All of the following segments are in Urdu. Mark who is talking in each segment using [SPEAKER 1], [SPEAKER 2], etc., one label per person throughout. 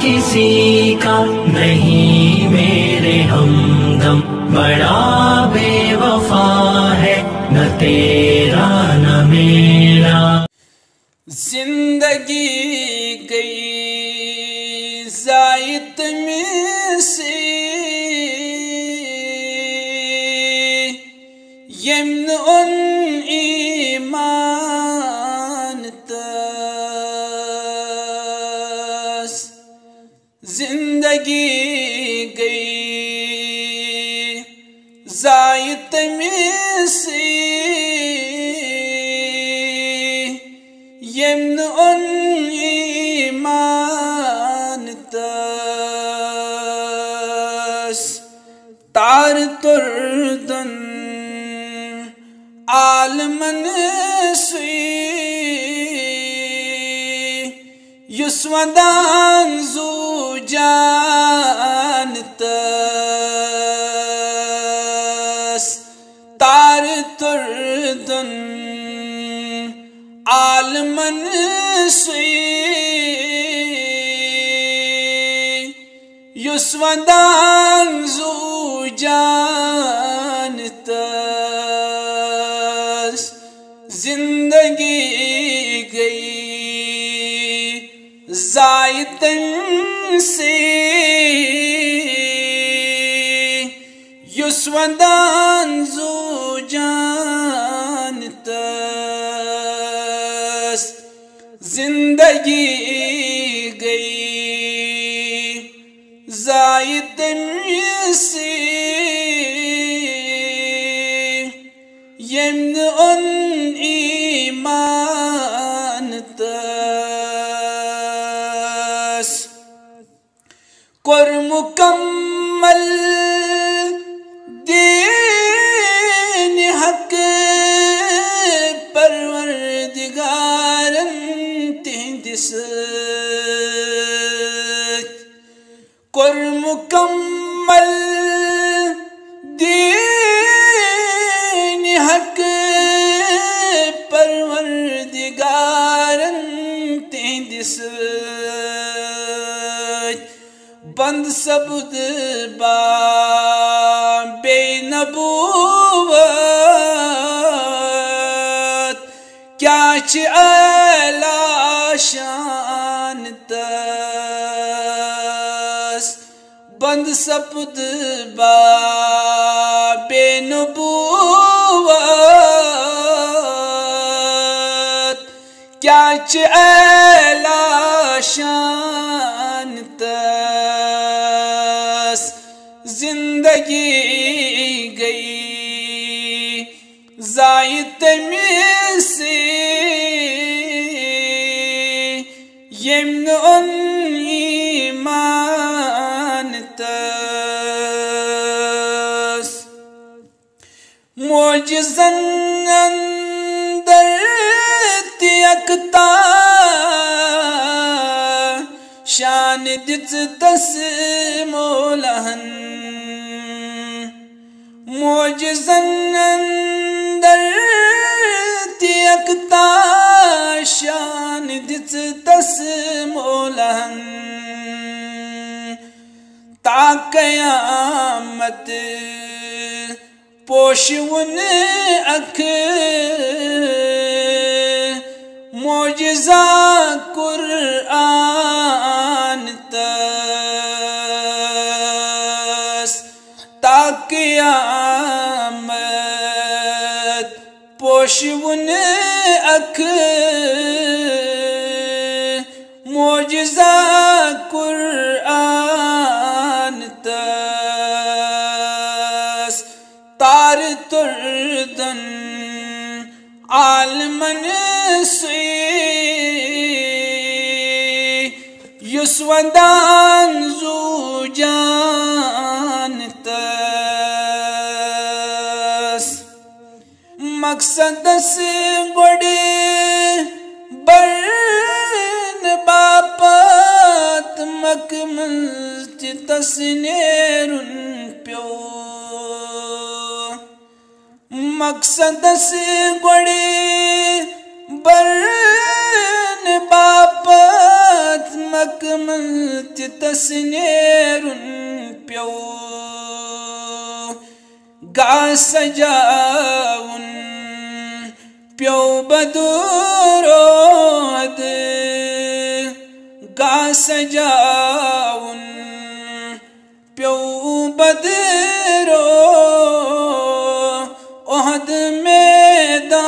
[SPEAKER 1] کسی کا نہیں میرے ہمدم، بڑا بے وفا ہے نہ تیرا نہ میرا۔
[SPEAKER 2] زندگی گئی زائد میں سے یمن ان ایمان تس، زندگی گئی زائد میں سے یمن ان ایمان تس، تار تردن عالمن سوی یس ودان زو جان تس، تار تردن عالمن سوی یس ودان زو جان تس، زندگی گئی زائد سے یس ودان زو جان تس، زندگی گئی زائد سے یمن ان ایمان تس، کور مکمل دین حق پروردگارن تہندس، کور مکمل دین حق پروردگارن تہندس، بند سبد با بے نبوت کیا چھ اعلی شان تس، بند سپد با بے نبوت کیا چھ اعلی شان تس، زندگی گئی زائد میں سے یمن ان ایمان تس، معجزن اندر تیکتا شان دت تس مولہن، معجزن اندر تیکتا شان دت تس مولہن، تا قیامت پوشون اکھ معجزہ قرآن تس، تا قیامت پوشون اکھ معجزہ قرآن تس، تار تردن عالمن سوی یس ودان زو جان تس، مقصد سے گوڑے برن باپت مکمل تس نیرن پیو، مقصد سے گوڑے برن باپت مکمل تسنیرن پیو گا سجاون پیو بدرود گا سجاون پیو بدرود احد میدان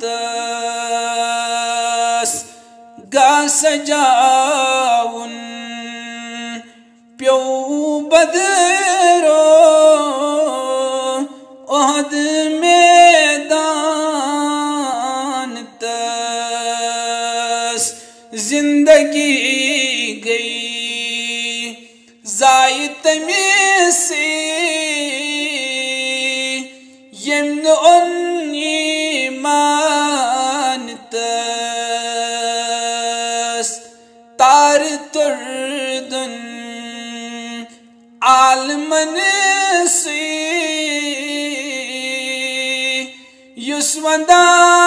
[SPEAKER 2] تس گا سجاون پیو بدرود احد میدان تس زندگی گئی ضائع تمی سے یمن ان ایمان تس تار تردن عالمن سی یس ودان